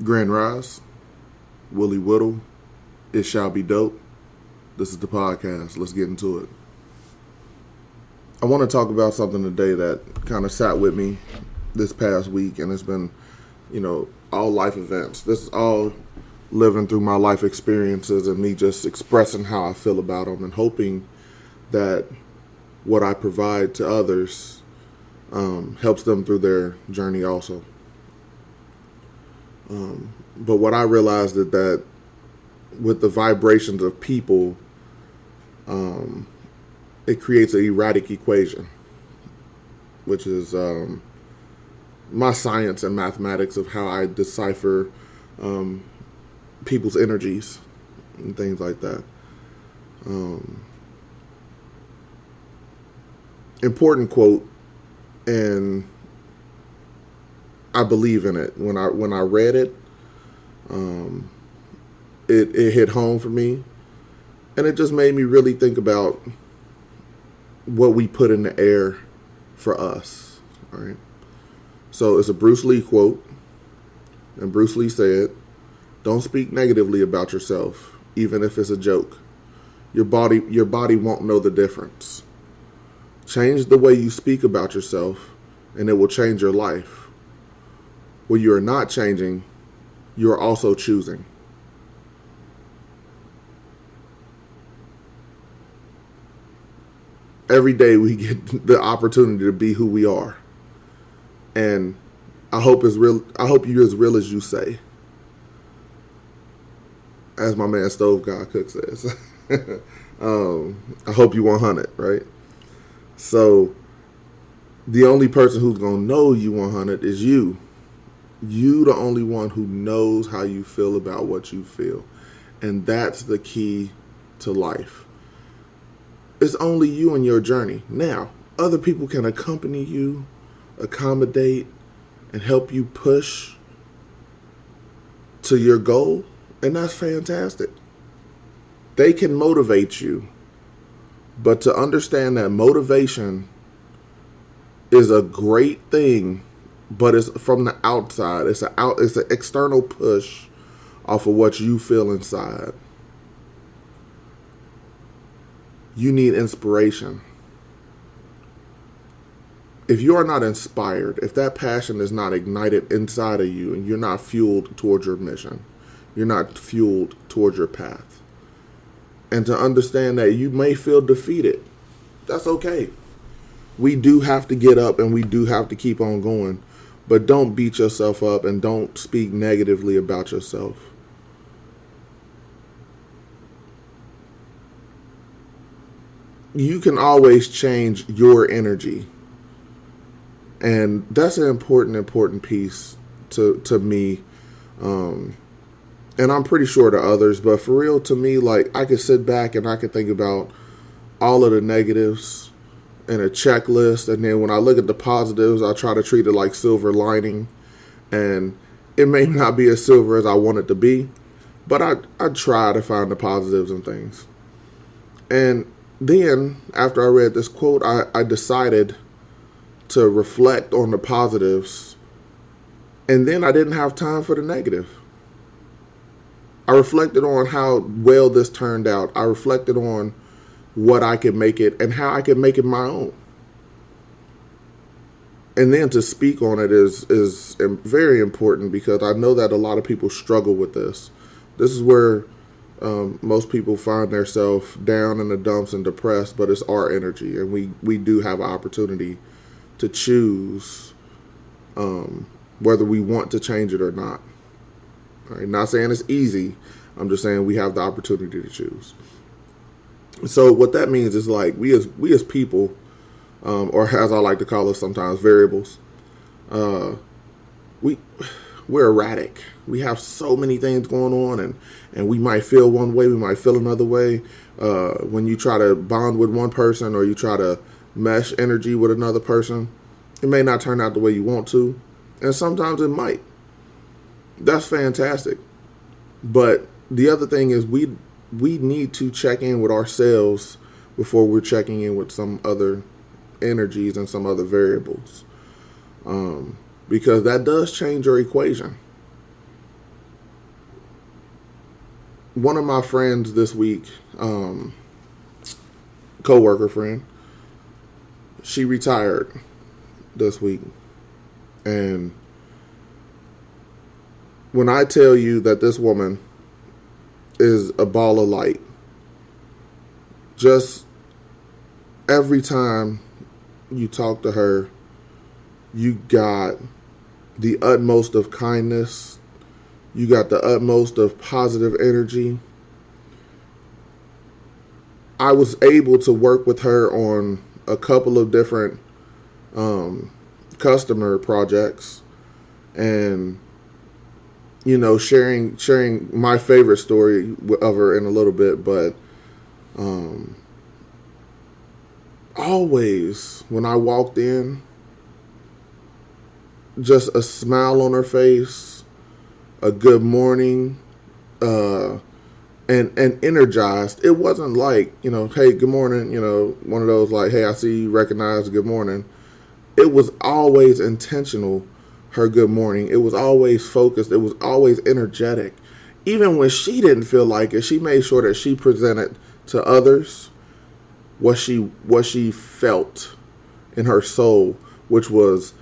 Grand Rise, Willie Whittle, It Shall Be Dope. This is the podcast. Let's get into it. I want to talk about something today that kind of sat with me this past week, and it's been, all life events. This is all living through my life experiences and me just expressing how I feel about them and hoping that what I provide to others helps them through their journey also. But what I realized is that with the vibrations of people, it creates an erratic equation, which is my science and mathematics of how I decipher people's energies and things like that. Important quote, and I believe in it. When I read it, it hit home for me, and it just made me really think about what we put in the air for us. All right. So it's a Bruce Lee quote, and Bruce Lee said, "Don't speak negatively about yourself, even if it's a joke. Your body won't know the difference. Change the way you speak about yourself, and it will change your life. When you are not changing, you are also choosing." Every day we get the opportunity to be who we are. And I hope you're as real as you say. As my man Stove God Cook says. I hope you 100, right? So the only person who's going to know you 100 is you. You the only one who knows how you feel about what you feel. And that's the key to life. It's only you and your journey. Now, other people can accompany you, accommodate, and help you push to your goal, and that's fantastic. They can motivate you, but to understand that motivation is a great thing, but it's from the outside. It's an external push off of what you feel inside. You need inspiration. If you are not inspired, if that passion is not ignited inside of you and you're not fueled towards your mission, you're not fueled towards your path. And to understand that you may feel defeated, that's okay. We do have to get up and we do have to keep on going, but don't beat yourself up and don't speak negatively about yourself. You can always change your energy. And that's an important piece to me. And I'm pretty sure to others, but for real, to me, like, I could sit back and I could think about all of the negatives and a checklist. And then when I look at the positives, I try to treat it like silver lining. And it may not be as silver as I want it to be, but I try to find the positives and things. And then, after I read this quote, I decided to reflect on the positives, and then I didn't have time for the negative. I reflected on how well this turned out. I reflected on what I could make it and how I could make it my own. And then to speak on it is very important, because I know that a lot of people struggle with this. This is where most people find themselves down in the dumps and depressed, but it's our energy, and we do have an opportunity to choose whether we want to change it or not. All right, not saying it's easy. I'm just saying we have the opportunity to choose. So what that means is, like, we as people, or as I like to call us sometimes, variables. We're erratic. We have so many things going on, and we might feel one way, we might feel another way. When you try to bond with one person or you try to mesh energy with another person, it may not turn out the way you want to, and sometimes it might. That's fantastic. But the other thing is we need to check in with ourselves before we're checking in with some other energies and some other variables. Because that does change your equation. one of my friends this week, coworker friend, she retired this week. And when I tell you that this woman is a ball of light, just every time you talk to her, you got the utmost of kindness, you got the utmost of positive energy. I was able to work with her on a couple of different customer projects, and sharing my favorite story of her in a little bit. But always when I walked in, just a smile on her face, a good morning, and energized. It wasn't like, hey, good morning, one of those like, hey, I see you, recognize, good morning. It was always intentional, her good morning. It was always focused. It was always energetic. Even when she didn't feel like it, she made sure that she presented to others what she felt in her soul, which was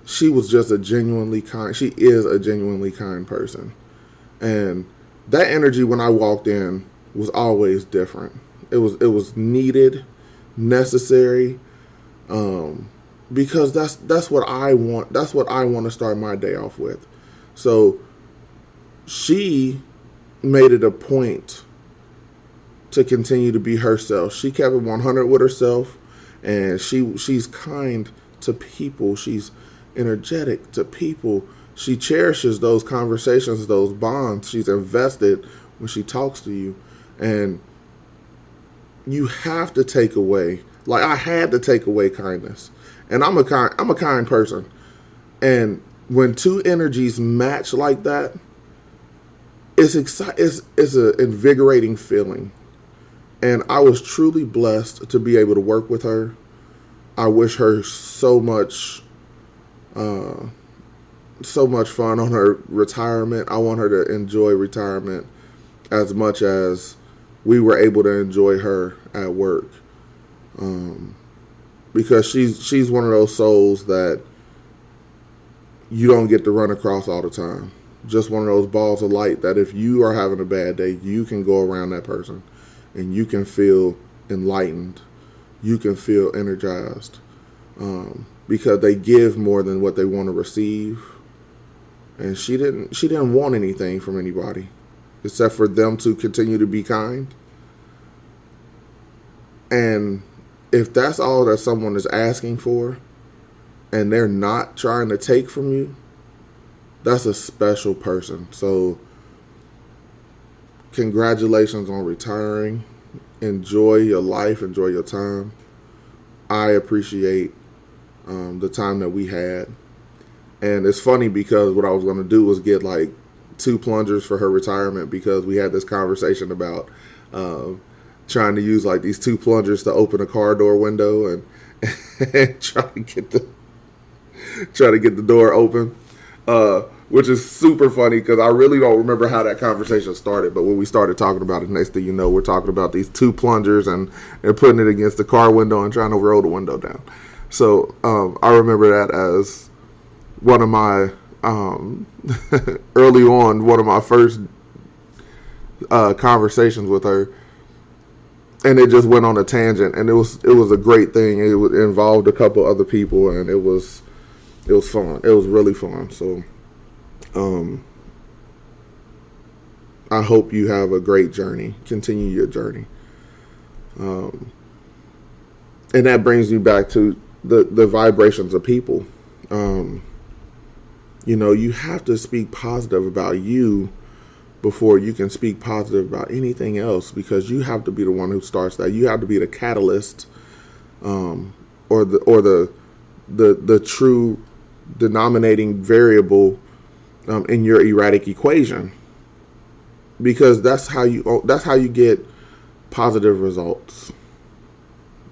she was just a genuinely kind. She is a genuinely kind person, and that energy when I walked in was always different. It was needed, necessary, because that's what I want. That's what I want to start my day off with. So she made it a point to continue to be herself. She kept it 100 with herself, and she's kind to people. She's energetic to people. She cherishes those conversations, those bonds. She's invested when she talks to you, and you have to take away. Like I had to take away kindness, and I'm a kind person. And when two energies match like that, it's an invigorating feeling. And I was truly blessed to be able to work with her. I wish her so much fun on her retirement. I want her to enjoy retirement as much as we were able to enjoy her at work. Because she's one of those souls that you don't get to run across all the time. Just one of those balls of light that if you are having a bad day, you can go around that person and you can feel enlightened. You can feel energized. Because they give more than what they want to receive. And she didn't want anything from anybody except for them to continue to be kind. And if that's all that someone is asking for and they're not trying to take from you, that's a special person. So congratulations on retiring. Enjoy your life. Enjoy your time. I appreciate the time that we had. And it's funny because what I was going to do was get like 2 plungers for her retirement, because we had this conversation about trying to use like these 2 plungers to open a car door window and try to get the door open. Which is super funny because I really don't remember how that conversation started. But when we started talking about it, next thing you know, we're talking about these 2 plungers and putting it against the car window and trying to roll the window down. So I remember that as one of my early on, one of my first conversations with her, and it just went on a tangent, and it was a great thing. It involved a couple other people, and it was fun. It was really fun. So. I hope you have a great journey. Continue your journey. And that brings me back to the vibrations of people. You have to speak positive about you before you can speak positive about anything else, because you have to be the one who starts that. You have to be the catalyst, or the true denominating variable in your erratic equation, because that's how you get positive results.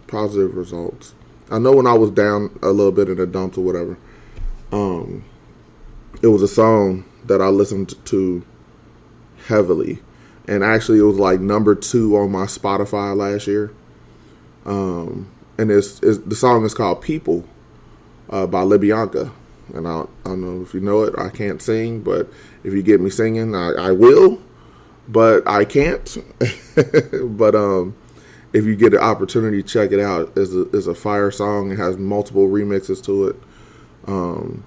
Positive results. I know when I was down a little bit in the dumps or whatever, it was a song that I listened to heavily, and actually it was like number 2 on my Spotify last year. And the song is called "People" by LaBianca. And I don't know if you know it. I can't sing, but if you get me singing, I will. But I can't. But if you get the opportunity, check it out. It's a fire song. It has multiple remixes to it, and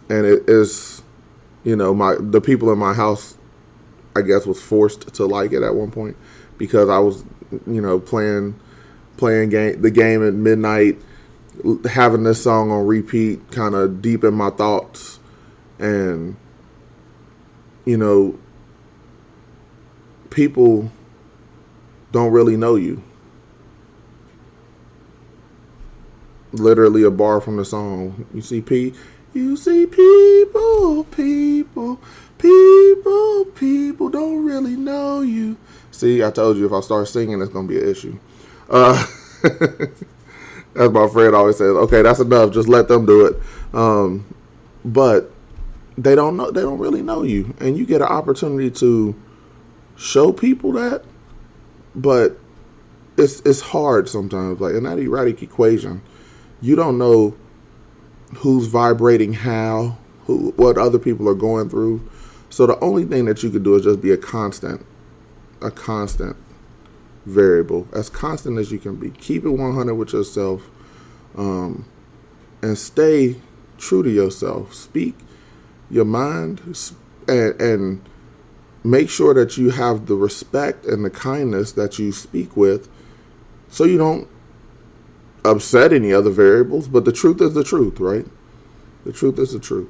it is, the people in my house, I guess, was forced to like it at one point because I was, playing the game at midnight, having this song on repeat, kind of deep in my thoughts, and people don't really know you. Literally a bar from the song. You see people, people don't really know you. See, I told you if I start singing, it's gonna be an issue. As my friend always says, okay, that's enough. Just let them do it. But they don't know. They don't really know you, and you get an opportunity to show people that. But it's hard sometimes. Like in that erratic equation, you don't know who's vibrating how, what other people are going through. So the only thing that you can do is just be a constant variable, as constant as you can be. Keep it 100 with yourself, and stay true to yourself. Speak your mind, and make sure that you have the respect and the kindness that you speak with, so you don't upset any other variables. But the truth is the truth, right? The truth is the truth.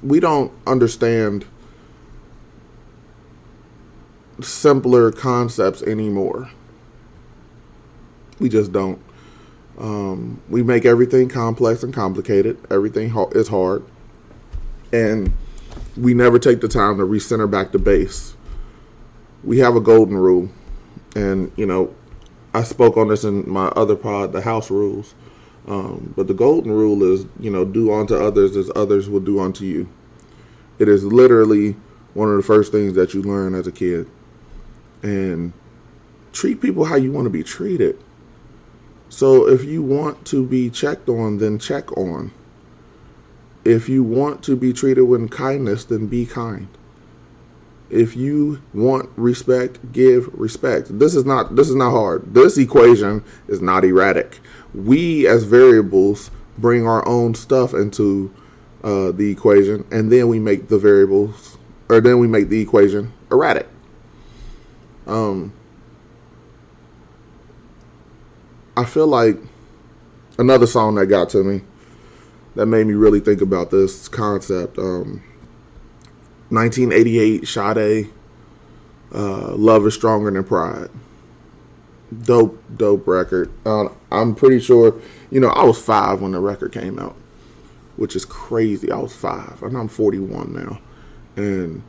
We don't understand simpler concepts anymore. We just don't. We make everything complex and complicated. Everything is hard. And we never take the time to recenter back to base. We have a golden rule. And, I spoke on this in my other pod, the house rules. But the golden rule is, do unto others as others will do unto you. It is literally one of the first things that you learn as a kid. And treat people how you want to be treated. So if you want to be checked on, then check on. If you want to be treated with kindness, then be kind. If you want respect, give respect. This is not hard. This equation is not erratic. We as variables bring our own stuff into the equation, and then we make the equation erratic. I feel like another song that got to me, that made me really think about this concept. 1988, Sade, Love is Stronger Than Pride. Dope record. I'm pretty sure, I was 5 when the record came out, which is crazy. I was 5, and I'm 41 now. And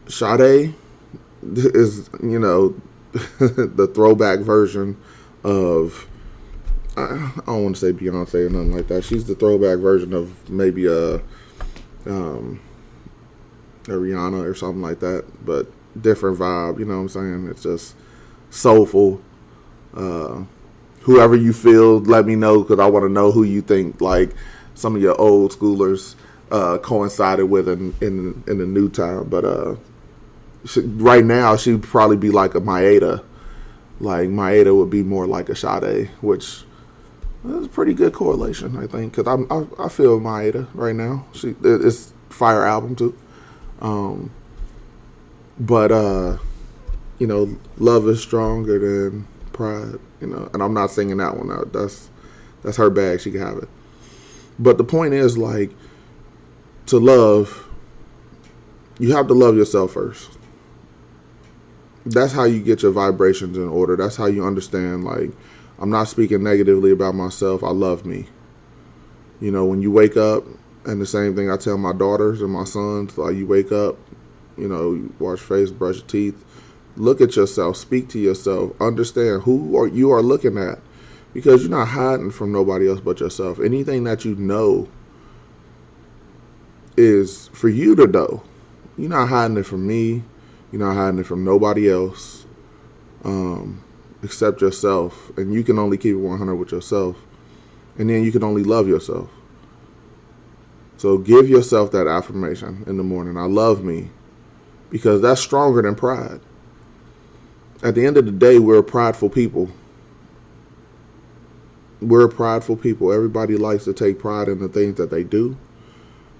Sade is, the throwback version of, I don't want to say Beyonce or nothing like that. She's the throwback version of maybe a Rihanna or something like that, but different vibe. You know what I'm saying? It's just soulful. Whoever you feel, let me know, because I want to know who you think like some of your old schoolers coincided with in the new time. But right now she'd probably be like a Maeda. Like Maeda would be more like a Sade, which is a pretty good correlation, I think, because I feel Maeda right now. It's fire album too. But Love is Stronger Than Pride, and I'm not singing that one out. That's her bag. She can have it. But the point is, like, to love, you have to love yourself first. That's how you get your vibrations in order. That's how you understand, like, I'm not speaking negatively about myself. I love me. When you wake up, and the same thing I tell my daughters and my sons, like, you wake up, you wash your face, brush your teeth, look at yourself, speak to yourself, understand who you are looking at, because you're not hiding from nobody else but yourself. Anything that you know is for you to know. You're not hiding it from me. You're not hiding it from nobody else except yourself. And you can only keep it 100 with yourself. And then you can only love yourself. So give yourself that affirmation in the morning. I love me. Because that's stronger than pride. At the end of the day, we're prideful people. We're prideful people. Everybody likes to take pride in the things that they do.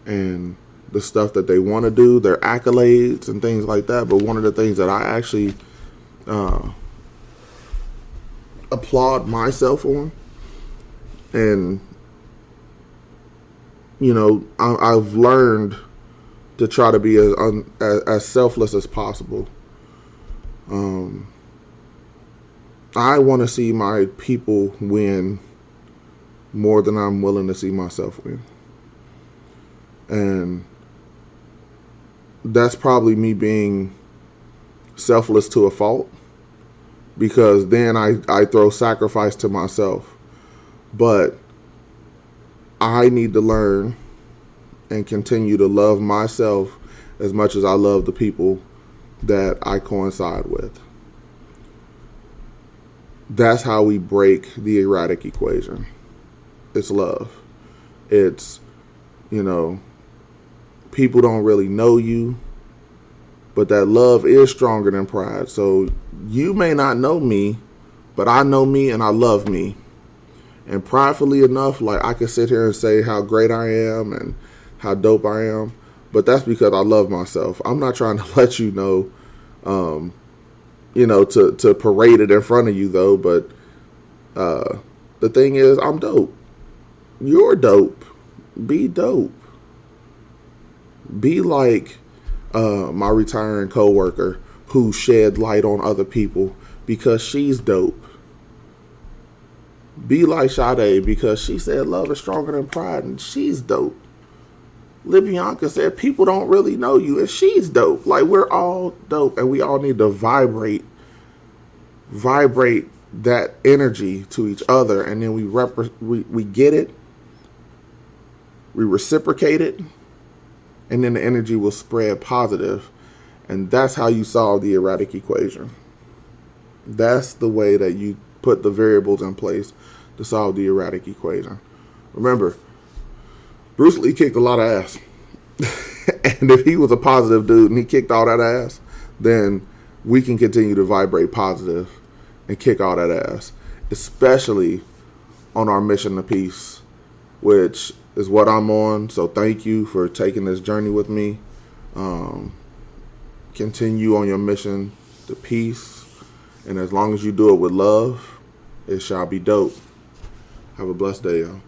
And the stuff that they want to do, their accolades and things like that. But one of the things that I actually applaud myself on, and I've learned to try to be as selfless as possible. I want to see my people win more than I'm willing to see myself win. And that's probably me being selfless to a fault, because then I throw sacrifice to myself. But I need to learn and continue to love myself as much as I love the people that I coincide with. That's how we break the erratic equation. It's love. It's, people don't really know you, but that love is stronger than pride. So you may not know me, but I know me and I love me. And pridefully enough, like, I can sit here and say how great I am and how dope I am, but that's because I love myself. I'm not trying to let you know, to parade it in front of you though, but the thing is, I'm dope. You're dope. Be dope. Be like my retiring coworker who shed light on other people because she's dope. Be like Sade because she said love is stronger than pride and she's dope. Libyanka said people don't really know you and she's dope. Like, we're all dope and we all need to vibrate that energy to each other, and then we get it, we reciprocate it, and then the energy will spread positive. And that's how you solve the erratic equation. That's the way that you put the variables in place to solve the erratic equation. Remember, Bruce Lee kicked a lot of ass. And if he was a positive dude and he kicked all that ass, then we can continue to vibrate positive and kick all that ass, especially on our mission to peace, which is what I'm on. So thank you for taking this journey with me. Continue on your mission to peace, and as long as you do it with love, it shall be dope. Have a blessed day, y'all.